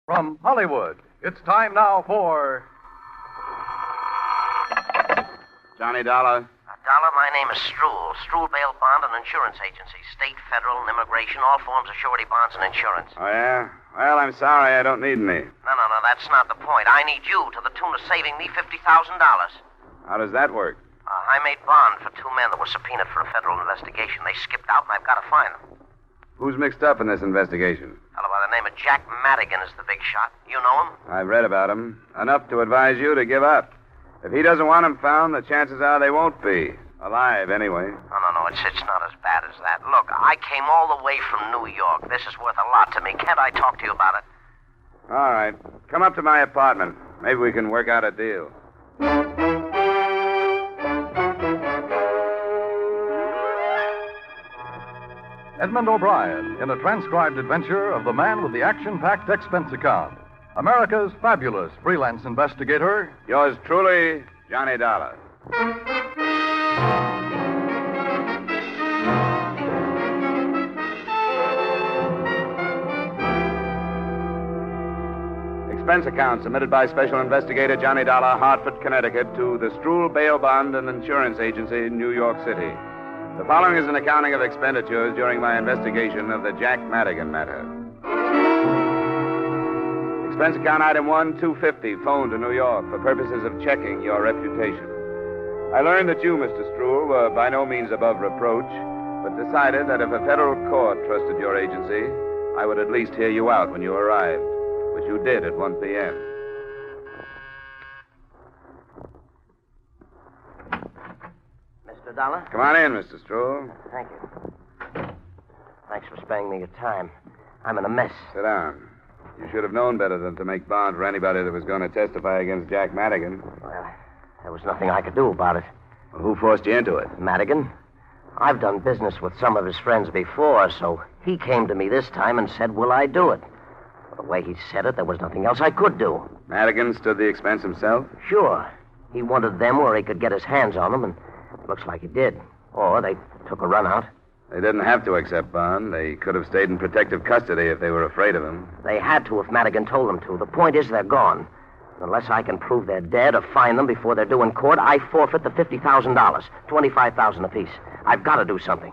From Hollywood, it's time now for... Johnny Dollar. Dollar, my name is Struhl. Struhl Bail Bond and Insurance Agency. State, federal, and immigration, all forms of surety bonds and insurance. Oh, yeah? Well, I'm sorry, I don't need any. No, that's not the point. I need you to the tune of saving me $50,000. How does that work? I made bond for two men that were subpoenaed for a federal investigation. They skipped out, and I've got to find them. Who's mixed up in this investigation? A fellow by the name of Jack Madigan is the big shot. You know him? I've read about him. Enough to advise you to give up. If he doesn't want him found, the chances are they won't be. Alive, anyway. No, it's not as bad as that. Look, I came all the way from New York. This is worth a lot to me. Can't I talk to you about it? All right. Come up to my apartment. Maybe we can work out a deal. Edmund O'Brien in a transcribed adventure of the man with the action-packed expense account. America's fabulous freelance investigator. Yours truly, Johnny Dollar. Expense account submitted by Special Investigator Johnny Dollar, Hartford, Connecticut, to the Struhl Bail Bond and Insurance Agency in New York City. The following is an accounting of expenditures during my investigation of the Jack Madigan matter. Expense account item 1, $250, phone to New York for purposes of checking your reputation. I learned that you, Mr. Struhl, were by no means above reproach, but decided that if a federal court trusted your agency, I would at least hear you out when you arrived, which you did at 1 p.m. Mr. Dollar? Come on in, Mr. Struhl. Thank you. Thanks for sparing me your time. I'm in a mess. Sit down. You should have known better than to make bond for anybody that was going to testify against Jack Madigan. Well, there was nothing I could do about it. Well, who forced you into it? Madigan? I've done business with some of his friends before, so he came to me this time and said, will I do it? Well, the way he said it, there was nothing else I could do. Madigan stood the expense himself? Sure. He wanted them where he could get his hands on them, and it looks like he did. Or they took a run out. They didn't have to accept bond. They could have stayed in protective custody if they were afraid of him. They had to if Madigan told them to. The point is they're gone. Unless I can prove they're dead or find them before they're due in court, I forfeit the $50,000, $25,000 apiece. I've got to do something.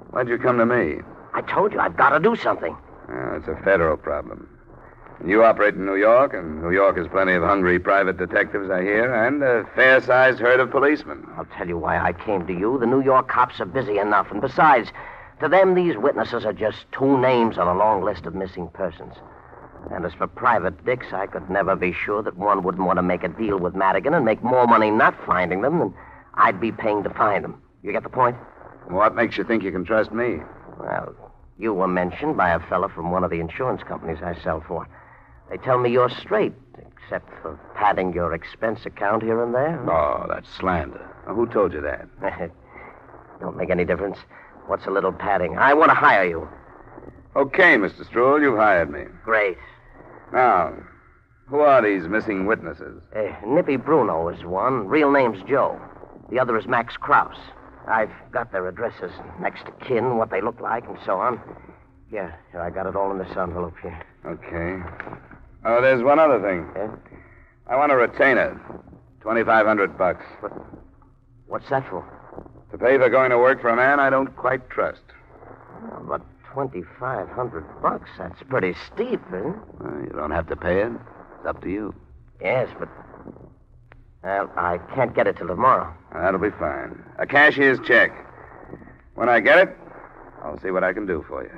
Why'd you come to me? I told you, I've got to do something. It's a federal problem. You operate in New York, and New York has plenty of hungry private detectives, I hear, and a fair-sized herd of policemen. I'll tell you why I came to you. The New York cops are busy enough, and besides, to them, these witnesses are just two names on a long list of missing persons. And as for private dicks, I could never be sure that one wouldn't want to make a deal with Madigan and make more money not finding them than I'd be paying to find them. You get the point? What makes you think you can trust me? Well, you were mentioned by a fella from one of the insurance companies I sell for. They tell me you're straight, except for padding your expense account here and there. Oh, that's slander. Now, who told you that? Don't make any difference. What's a little padding? I want to hire you. Okay, Mr. Struhl, you've hired me. Great. Now, who are these missing witnesses? Nippy Bruno is one. Real name's Joe. The other is Max Krause. I've got their addresses, next to kin, what they look like, and so on. Here, I got it all in this envelope here. Okay. Oh, there's one other thing. I want a retainer. $2,500. What's that for? To pay for going to work for a man I don't quite trust. Oh, but $2,500, that's pretty steep, isn't it? Well, you don't have to pay it. It's up to you. Yes, but... Well, I can't get it till tomorrow. That'll be fine. A cashier's check. When I get it, I'll see what I can do for you.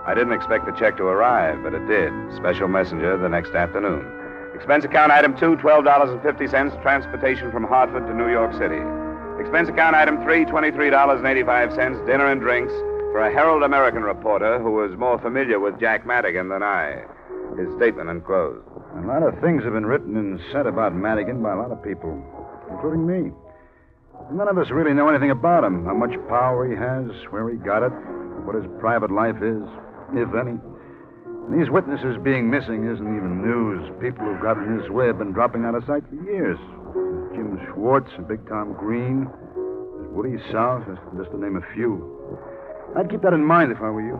I didn't expect the check to arrive, but it did. Special messenger the next afternoon. Expense account item 2, $12.50, transportation from Hartford to New York City. Expense account item 3, $23.85, dinner and drinks for a Herald American reporter who was more familiar with Jack Madigan than I. His statement enclosed. A lot of things have been written and said about Madigan by a lot of people, including me. None of us really know anything about him, how much power he has, where he got it, what his private life is, if any. And these witnesses being missing isn't even news. People who've gotten in his way have been dropping out of sight for years. There's Jim Schwartz and Big Tom Green. There's Woody South, just to name a few. I'd keep that in mind if I were you.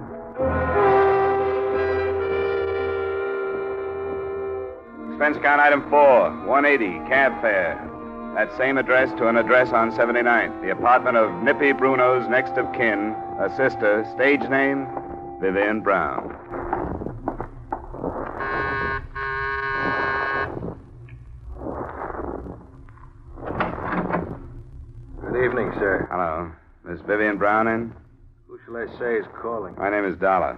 Expense account item 4, 180, cab fare. That same address to an address on 79th. The apartment of Nippy Bruno's next of kin, a sister, stage name, Vivian Brown. Good evening, sir. Hello. Miss Vivian Brown in? Who shall I say is calling? My name is Dollar.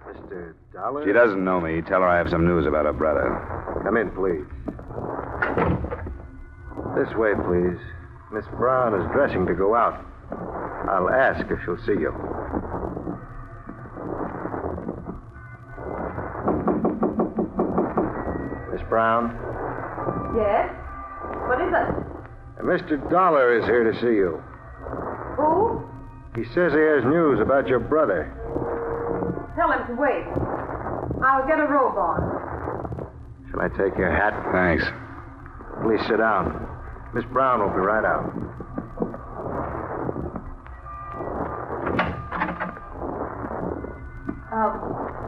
Mr. Dollar? She doesn't know me. Tell her I have some news about her brother. Come in, please. This way, please. Miss Brown is dressing to go out. I'll ask if she'll see you. Miss Brown? Yes? What is it? Mr. Dollar is here to see you. Who? He says he has news about your brother. Tell him to wait. I'll get a robe on. Shall I take your hat? Thanks. Please sit down. Miss Brown will be right out.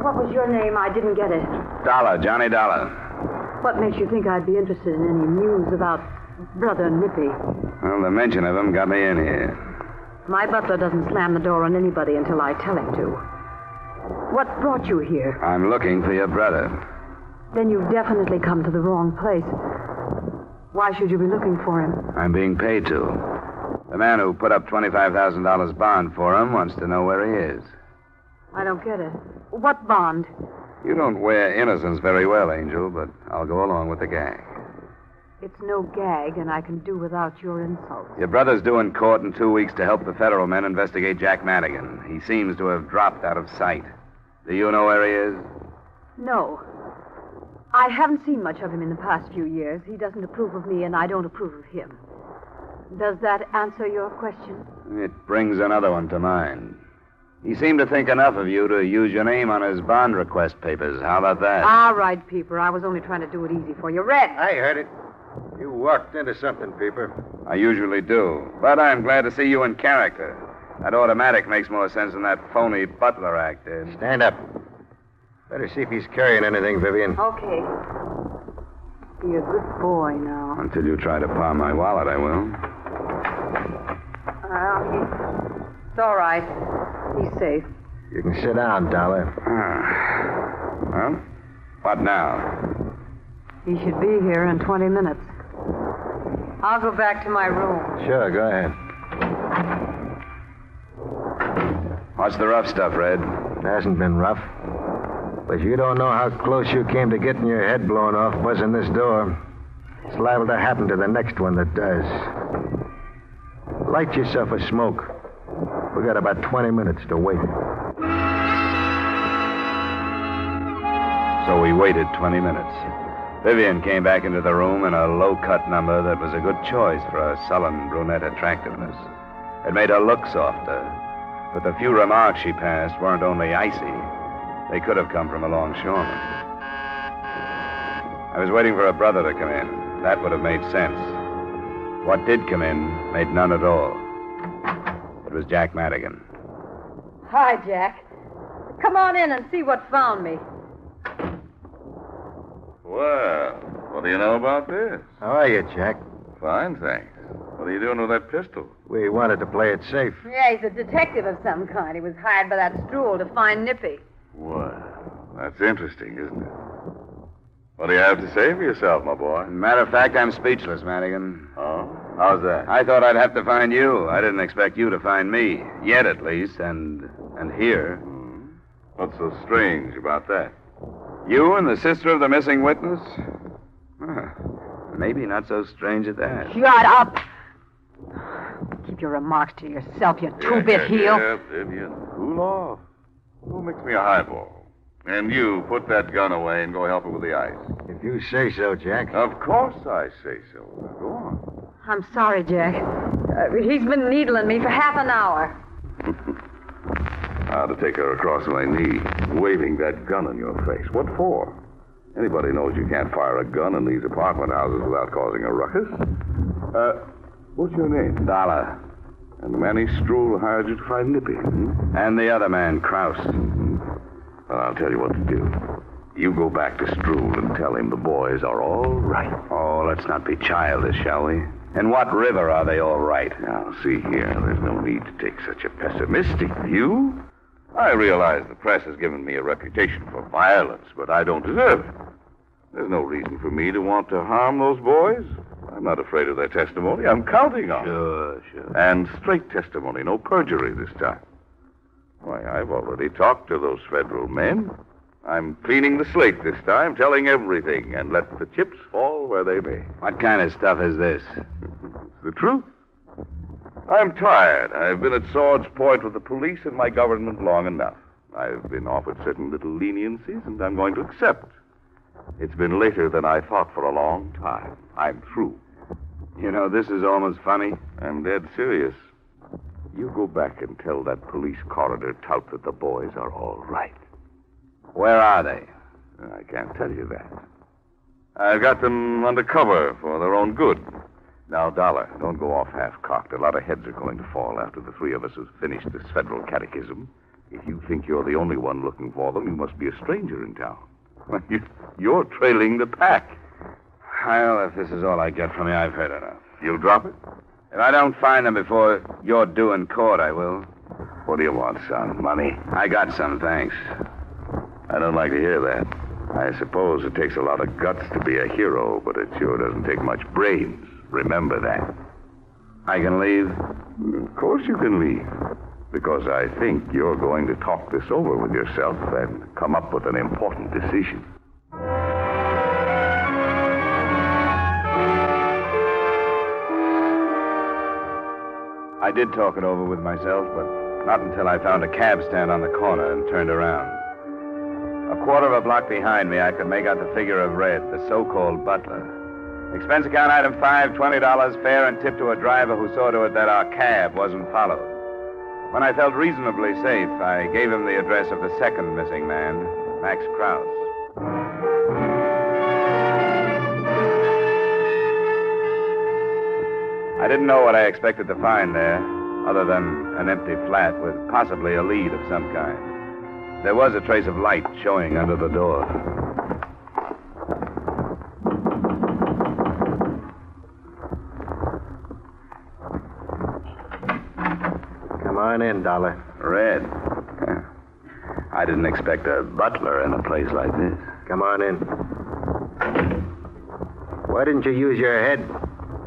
What was your name? I didn't get it. Dollar, Johnny Dollar. What makes you think I'd be interested in any news about Brother Nippy? Well, the mention of him got me in here. My butler doesn't slam the door on anybody until I tell him to. What brought you here? I'm looking for your brother. Then you've definitely come to the wrong place. Why should you be looking for him? I'm being paid to. The man who put up $25,000 bond for him wants to know where he is. I don't get it. What bond? You don't wear innocence very well, Angel, but I'll go along with the gag. It's no gag, and I can do without your insults. Your brother's due in court in 2 weeks to help the federal men investigate Jack Madigan. He seems to have dropped out of sight. Do you know where he is? No. I haven't seen much of him in the past few years. He doesn't approve of me, and I don't approve of him. Does that answer your question? It brings another one to mind. He seemed to think enough of you to use your name on his bond request papers. How about that? All right, Peeper. I was only trying to do it easy for you. Red. I heard it. You walked into something, Peeper. I usually do. But I'm glad to see you in character. That automatic makes more sense than that phony butler act did. Stand up. Better see if he's carrying anything, Vivian. Okay. Be a good boy now. Until you try to palm my wallet, I will. It's all right. He's safe. You can sit down, Dollar. Well, what now? He should be here in 20 minutes. I'll go back to my room. Sure, go ahead. What's the rough stuff, Red? It hasn't been rough. But you don't know how close you came to getting your head blown off buzzing this door. It's liable to happen to the next one that does. Light yourself a smoke. We got about 20 minutes to wait. So we waited 20 minutes. Vivian came back into the room in a low-cut number that was a good choice for her sullen brunette attractiveness. It made her look softer, but the few remarks she passed weren't only icy. They could have come from a longshoreman. I was waiting for her brother to come in. That would have made sense. What did come in made none at all. It was Jack Madigan. Hi, Jack. Come on in and see what found me. Well, what do you know about this? How are you, Jack? Fine, thanks. What are you doing with that pistol? We wanted to play it safe. Yeah, he's a detective of some kind. He was hired by that Stroll to find Nippy. Well, that's interesting, isn't it? What do you have to say for yourself, my boy? Matter of fact, I'm speechless, Madigan. Oh? How's that? I thought I'd have to find you. I didn't expect you to find me. Yet, at least, and here. What's so strange about that? You and the sister of the missing witness? Maybe not so strange at that. Shut up! Keep your remarks to yourself, you two-bit heel. Yeah, Vivian. Cool off. Go mix me a highball. And you, put that gun away and go help her with the ice. If you say so, Jack. Of course I say so. Now, go on. I'm sorry, Jack. He's been needling me for half an hour. How to take her across my knee, waving that gun in your face. What for? Anybody knows you can't fire a gun in these apartment houses without causing a ruckus. What's your name? Dollar. And Manny Stroll hired you to find Nippy, And the other man, Krause. Well, I'll tell you what to do. You go back to Stroll and tell him the boys are all right. Oh, let's not be childish, shall we? In what river are they all right? Now, see here, there's no need to take such a pessimistic view. I realize the press has given me a reputation for violence, but I don't deserve it. There's no reason for me to want to harm those boys. I'm not afraid of their testimony. I'm counting on it. Sure. And straight testimony, no perjury this time. Why, I've already talked to those federal men. I'm cleaning the slate this time, telling everything, and let the chips fall where they may. What kind of stuff is this? It's the truth. I'm tired. I've been at sword's point with the police and my government long enough. I've been offered certain little leniencies, and I'm going to accept. It's been later than I thought for a long time. I'm through. You know, this is almost funny. I'm dead serious. You go back and tell that police coroner tout that the boys are all right. Where are they? I can't tell you that. I've got them under cover for their own good. Now, Dollar, don't go off half-cocked. A lot of heads are going to fall after the three of us have finished this federal catechism. If you think you're the only one looking for them, you must be a stranger in town. You're trailing the pack. Well, if this is all I get from you, I've heard enough. You'll drop it? If I don't find them before you're due in court, I will. What do you want, son? Money? I got some, thanks. I don't like to hear that. I suppose it takes a lot of guts to be a hero, but it sure doesn't take much brains. Remember that. I can leave? Of course you can leave. Because I think you're going to talk this over with yourself and come up with an important decision. I did talk it over with myself, but not until I found a cab stand on the corner and turned around. A quarter of a block behind me, I could make out the figure of Red, the so-called butler. Expense account item 5, $20, fare and tip to a driver who saw to it that our cab wasn't followed. When I felt reasonably safe, I gave him the address of the second missing man, Max Krause. I didn't know what I expected to find there, other than an empty flat with possibly a lead of some kind. There was a trace of light showing under the door. Come on in, Dollar. Red. I didn't expect a butler in a place like this. Come on in. Why didn't you use your head?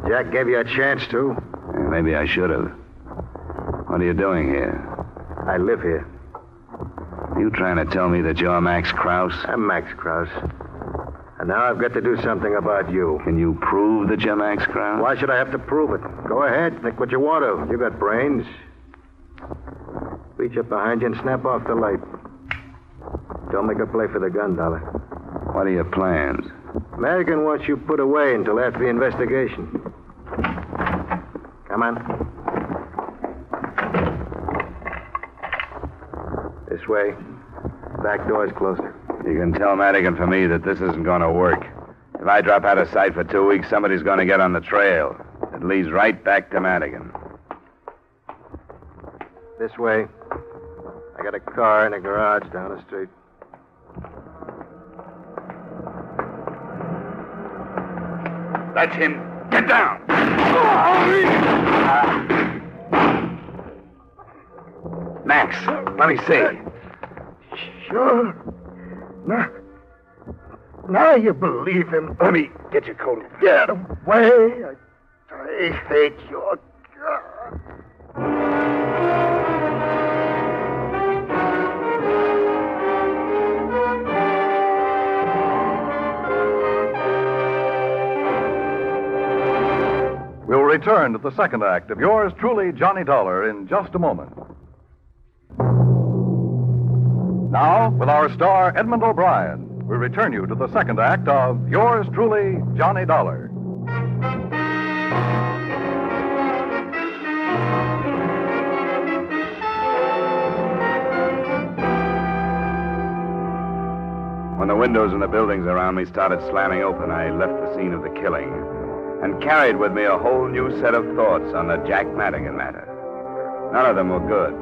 Jack gave you a chance to. Maybe I should have. What are you doing here? I live here. You trying to tell me that you're Max Krause? I'm Max Krause. And now I've got to do something about you. Can you prove that you're Max Krause? Why should I have to prove it? Go ahead. Think what you want to. You got brains. Reach up behind you and snap off the light. Don't make a play for the gun, Dollar. What are your plans? Madigan wants you put away until after the investigation. Come on. This way. Back door's closer. You can tell Madigan for me that this isn't going to work. If I drop out of sight for 2 weeks, somebody's going to get on the trail. It leads right back to Madigan. This way. I got a car in a garage down the street. That's him. Get down. Max, let me see. Sure. Now you believe him. Let me get your coat. Get away. I hate your God. We'll return to the second act of yours truly, Johnny Dollar, in just a moment. Now, with our star, Edmund O'Brien, we return you to the second act of yours truly, Johnny Dollar. When the windows in the buildings around me started slamming open, I left the scene of the killing and carried with me a whole new set of thoughts on the Jack Madigan matter. None of them were good.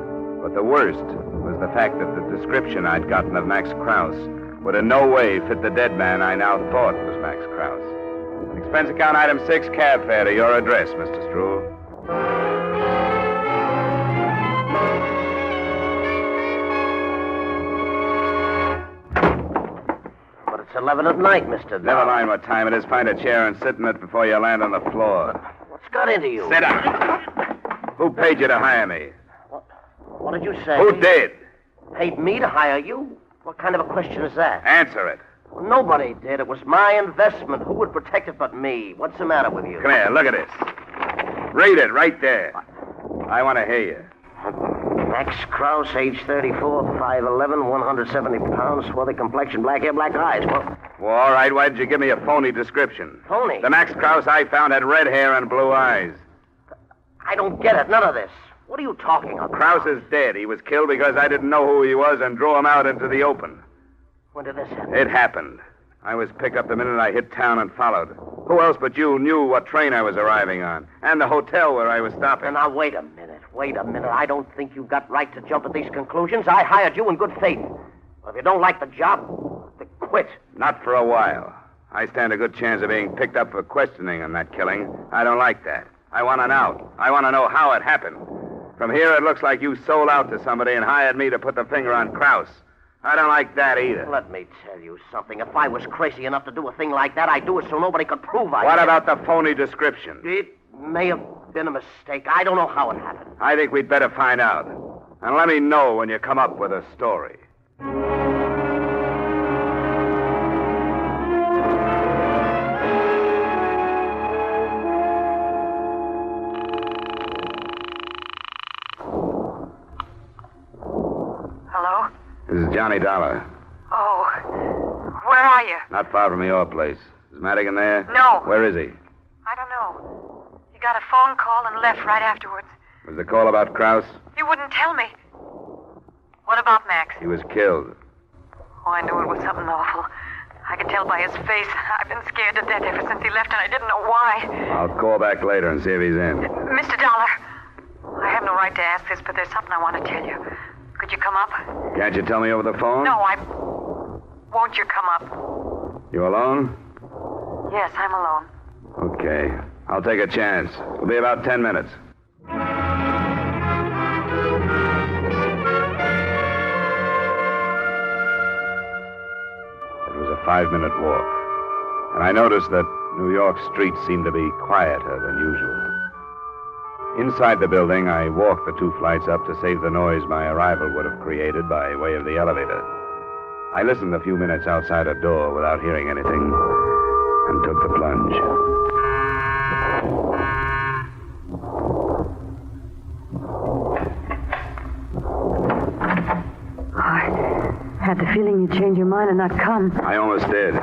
But the worst was the fact that the description I'd gotten of Max Krause would in no way fit the dead man I now thought was Max Krause. Expense account item 6, cab fare to your address, Mr. Struhl. But it's 11 at night, Mr. Dollar. Never mind what time it is. Find a chair and sit in it before you land on the floor. What's got into you? Sit down. Who paid you to hire me? What did you say? Who did? Paid me to hire you? What kind of a question is that? Answer it. Well, nobody did. It was my investment. Who would protect it but me? What's the matter with you? Come here, look at this. Read it right there. I want to hear you. Max Krause, age 34, 5'11", 170 pounds, swarthy complexion, black hair, black eyes. Well, all right, why did you give me a phony description? Phony? The Max Krause I found had red hair and blue eyes. I don't get it. None of this. What are you talking about? Krause is dead. He was killed because I didn't know who he was and drew him out into the open. When did this happen? It happened. I was picked up the minute I hit town and followed. Who else but you knew what train I was arriving on and the hotel where I was stopping? Now, wait a minute. I don't think you've got right to jump at these conclusions. I hired you in good faith. Well, if you don't like the job, then quit. Not for a while. I stand a good chance of being picked up for questioning on that killing. I don't like that. I want an out. I want to know how it happened. From here, it looks like you sold out to somebody and hired me to put the finger on Krause. I don't like that either. Let me tell you something. If I was crazy enough to do a thing like that, I'd do it so nobody could prove I did. What about the phony description? It may have been a mistake. I don't know how it happened. I think we'd better find out. And let me know when you come up with a story. This is Johnny Dollar. Oh, where are you? Not far from your place. Is Madigan there? No. Where is he? I don't know. He got a phone call and left right afterwards. Was the call about Krause? You wouldn't tell me. What about Max? He was killed. Oh, I knew it was something awful. I could tell by his face. I've been scared to death ever since he left, and I didn't know why. I'll call back later and see if he's in. Mr. Dollar, I have no right to ask this, but there's something I want to tell you. Could you come up? Can't you tell me over the phone? No, Won't you come up? You alone? Yes, I'm alone. Okay. I'll take a chance. It'll be about 10 minutes. It was a 5-minute walk, and I noticed that New York streets seemed to be quieter than usual. Inside the building, I walked the 2 flights up to save the noise my arrival would have created by way of the elevator. I listened a few minutes outside a door without hearing anything and took the plunge. I had the feeling you'd change your mind and not come. I almost did.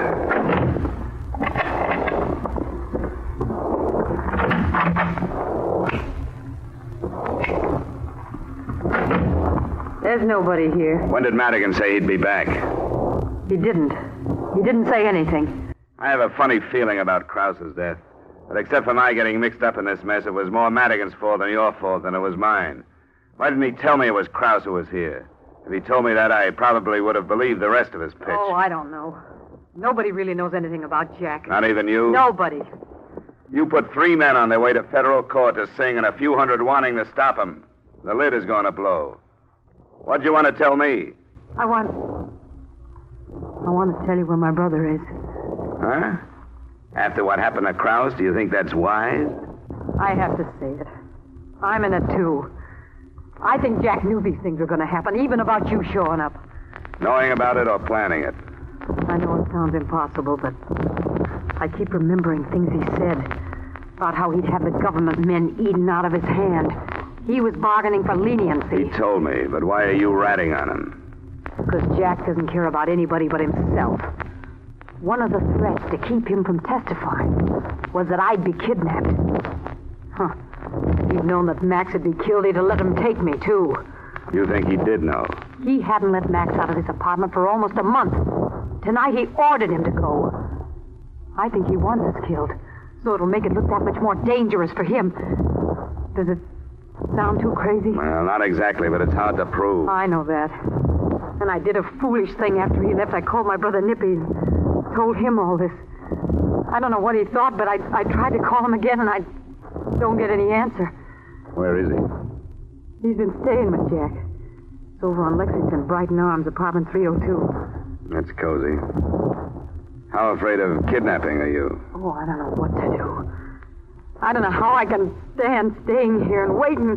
There's nobody here. When did Madigan say he'd be back? He didn't. He didn't say anything. I have a funny feeling about Krause's death. But except for my getting mixed up in this mess, it was more Madigan's fault than your fault than it was mine. Why didn't he tell me it was Krause who was here? If he told me that, I probably would have believed the rest of his pitch. Oh, I don't know. Nobody really knows anything about Jack. Not even you? Nobody. You put 3 men on their way to federal court to sing and a few hundred wanting to stop him. The lid is going to blow. What'd you want to tell me? I want to tell you where my brother is. Huh? After what happened to Krause, do you think that's wise? I have to say it. I'm in it, too. I think Jack knew these things were going to happen, even about you showing up. Knowing about it or planning it? I know it sounds impossible, but I keep remembering things he said about how he'd have the government men eaten out of his hand. He was bargaining for leniency. He told me, but why are you ratting on him? Because Jack doesn't care about anybody but himself. One of the threats to keep him from testifying was that I'd be kidnapped. Huh. If he'd known that Max would be killed, he'd have let him take me, too. You think he did know? He hadn't let Max out of his apartment for almost a month. Tonight he ordered him to go. I think he wants us killed, so it'll make it look that much more dangerous for him. There's sound too crazy? Well, not exactly, but it's hard to prove. I know that. And I did a foolish thing after he left. I called my brother Nippy and told him all this. I don't know what he thought, but I tried to call him again, and I don't get any answer. Where is he? He's been staying with Jack. It's over on Lexington, Brighton Arms, apartment 302. That's cozy. How afraid of kidnapping are you? Oh, I don't know what to do. I don't know how I can stand staying here and waiting.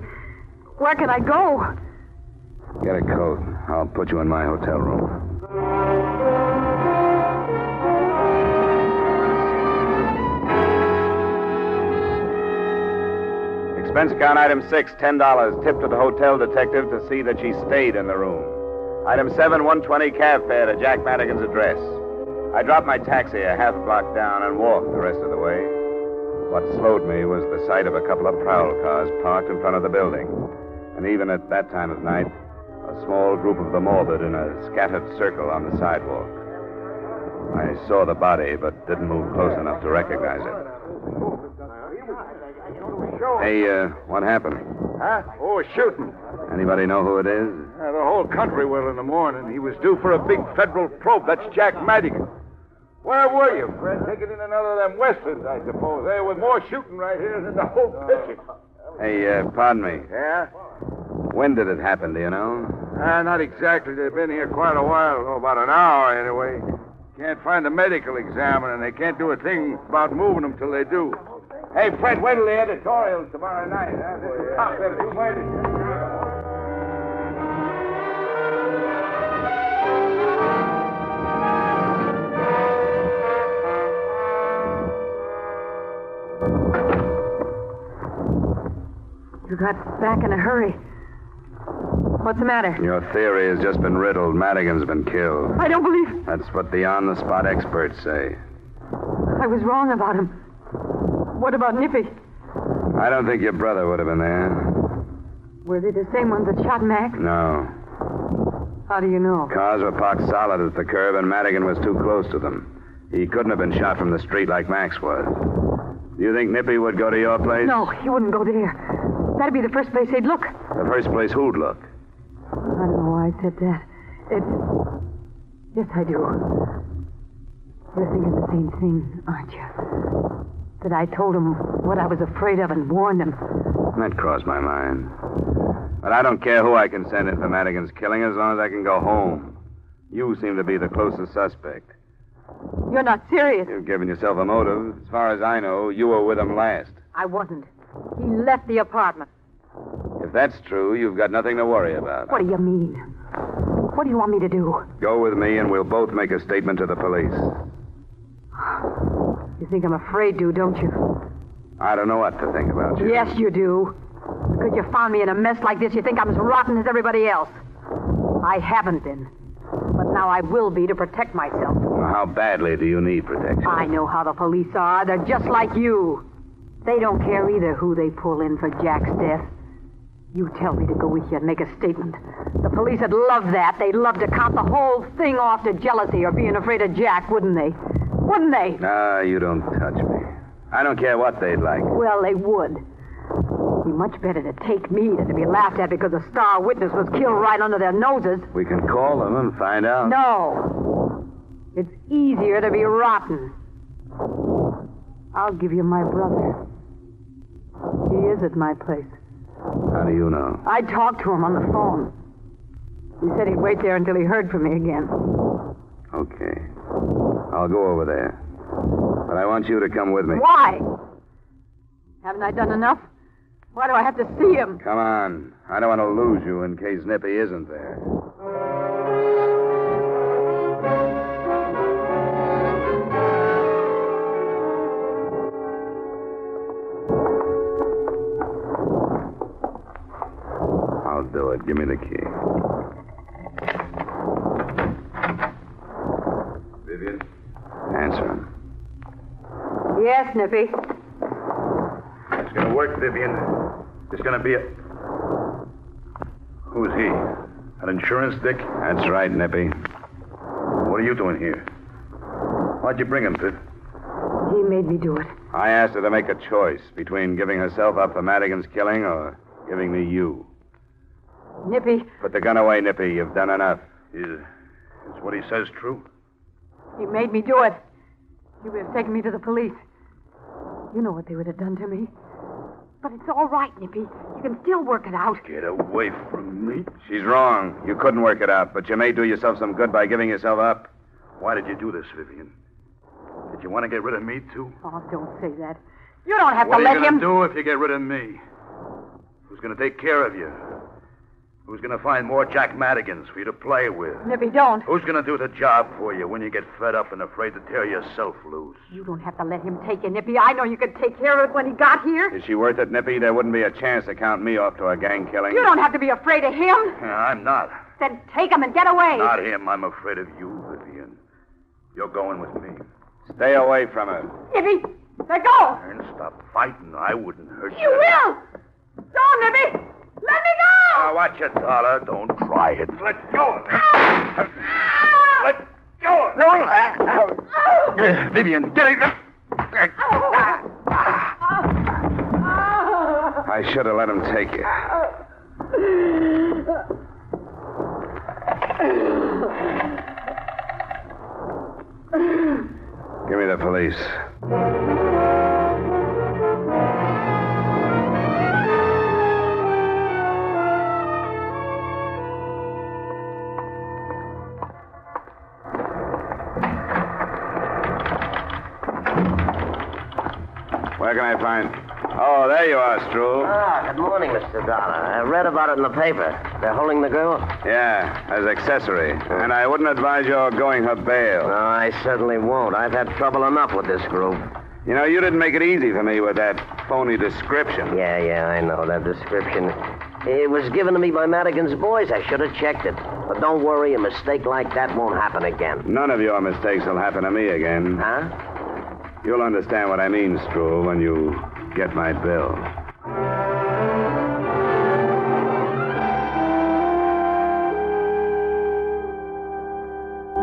Where can I go? Get a coat. I'll put you in my hotel room. Expense account item 6, $10. Tip to the hotel detective to see that she stayed in the room. Item 7, $120 cab fare to Jack Madigan's address. I dropped my taxi a half block down and walked the rest of the way. What slowed me was the sight of a couple of prowl cars parked in front of the building. And even at that time of night, a small group of the morbid in a scattered circle on the sidewalk. I saw the body, but didn't move close enough to recognize it. Hey, what happened? Huh? Oh, a shooting. Anybody know who it is? The whole country will in the morning. He was due for a big federal probe. That's Jack Madigan. Where were you, Fred? Taking in another of them westerns, I suppose. There was more shooting right here than the whole picture. Hey, pardon me. Yeah? When did it happen, do you know? Not exactly. They've been here quite a while. Oh, about an hour, anyway. Can't find a medical examiner, and they can't do a thing about moving them till they do. Hey, Fred, wait till the editorials tomorrow night. Huh? This is top. They're too waiting. You got back in a hurry. What's the matter? Your theory has just been riddled. Madigan's been killed. I don't believe... That's what the on-the-spot experts say. I was wrong about him. What about Nippy? I don't think your brother would have been there. Were they the same ones that shot Mac? No. How do you know? Cars were parked solid at the curb, and Madigan was too close to them. He couldn't have been shot from the street like Max was. Do you think Nippy would go to your place? No, he wouldn't go there. That'd be the first place they'd look. The first place who'd look? I don't know why I said that. Yes, I do. You're thinking the same thing, aren't you? That I told him what I was afraid of and warned him. That crossed my mind. But I don't care who I can send in for Madigan's killing as long as I can go home. You seem to be the closest suspect. You're not serious. You've given yourself a motive. As far as I know, you were with him last. I wasn't. He left the apartment. If that's true, you've got nothing to worry about. What do you mean? What do you want me to do? Go with me and we'll both make a statement to the police. You think I'm afraid to, don't you? I don't know what to think about you. Yes, you do. Because you found me in a mess like this, you think I'm as rotten as everybody else. I haven't been. But now I will be to protect myself. Well, how badly do you need protection? I know how the police are. They're just like you. They don't care either who they pull in for Jack's death. You tell me to go with you and make a statement. The police would love that. They'd love to count the whole thing off to jealousy or being afraid of Jack, wouldn't they? Wouldn't they? No, you don't touch me. I don't care what they'd like. Well, they would. It'd be much better to take me than to be laughed at because a star witness was killed right under their noses. We can call them and find out. No. It's easier to be rotten. I'll give you my brother. He is at my place. How do you know? I talked to him on the phone. He said he'd wait there until he heard from me again. Okay. I'll go over there. But I want you to come with me. Why? Haven't I done enough? Why do I have to see him? Come on. I don't want to lose you in case Nippy isn't there. I'll do it. Give me the key. Vivian? Answer him. Yes, Nippy. It's going to work, Vivian. It's going to be a... Who's he? An insurance dick? That's right, Nippy. What are you doing here? Why'd you bring him, Pitt? He made me do it. I asked her to make a choice between giving herself up for Madigan's killing or Giving me you. Nippy, Put the gun away, Nippy. You've done enough. Is what he says true? he made me do it. He would have taken me to the police. You know what they would have done to me. But it's all right, Nippy. You can still work it out. Get away from me. She's wrong. You couldn't work it out, but you may do yourself some good by giving yourself up. Why did you do this, Vivian? Did you want to get rid of me, too? Oh, don't say that. You don't have What to are let you going him... to do if you get rid of me? Who's going to take care of you? Who's going to find more Jack Madigans for you to play with? Nippy, don't. Who's going to do the job for you when you get fed up and afraid to tear yourself loose? You don't have to let him take you, Nippy. I know you could take care of it when he got here. Is she worth it, Nippy? There wouldn't be a chance to count me off to a gang killing. You don't have to be afraid of him. I'm not. Then take him and get away. Not him. I'm afraid of you, Vivian. You're going with me. Stay away from her. Nippy, let go. And stop fighting. I wouldn't hurt you. You will. Go, Nippy. Let me go. Now, watch it, Dollar. Don't try it. Let go. Let go. No. Vivian, get it. I should have let him take you. Give me the police. Where can I find... Oh, there you are, Stroll. Ah, good morning, Mr. Dollar. I read about it in the paper. They're holding the girl? Yeah, as accessory. And I wouldn't advise your going her bail. No, I certainly won't. I've had trouble enough with this group. You know, you didn't make it easy for me with that phony description. Yeah, I know that description. It was given to me by Madigan's boys. I should have checked it. But don't worry, a mistake like that won't happen again. None of your mistakes will happen to me again. Huh? You'll understand what I mean, Stroll, when you get my bill.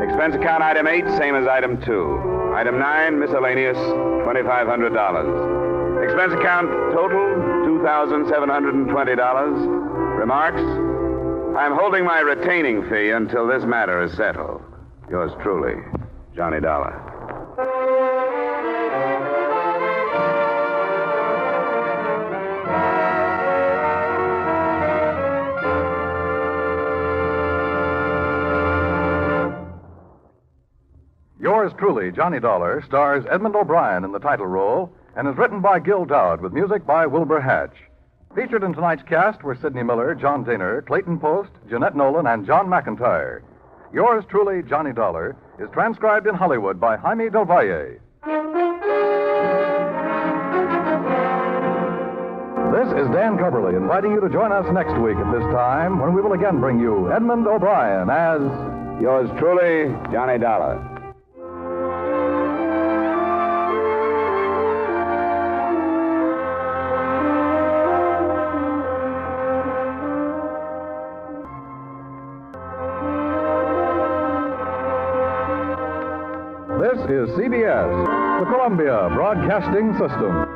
Expense account item 8, same as item 2. Item 9, miscellaneous, $2,500. Expense account total, $2,720. Remarks? I'm holding my retaining fee until this matter is settled. Yours truly, Johnny Dollar. Yours truly, Johnny Dollar, stars Edmund O'Brien in the title role and is written by Gil Dowd with music by Wilbur Hatch. Featured in tonight's cast were Sidney Miller, John Daner, Clayton Post, Jeanette Nolan, and John McIntyre. Yours truly, Johnny Dollar, is transcribed in Hollywood by Jaime Del Valle. This is Dan Coverly inviting you to join us next week at this time when we will again bring you Edmund O'Brien as... Yours truly, Johnny Dollar. This is CBS, the Columbia Broadcasting System.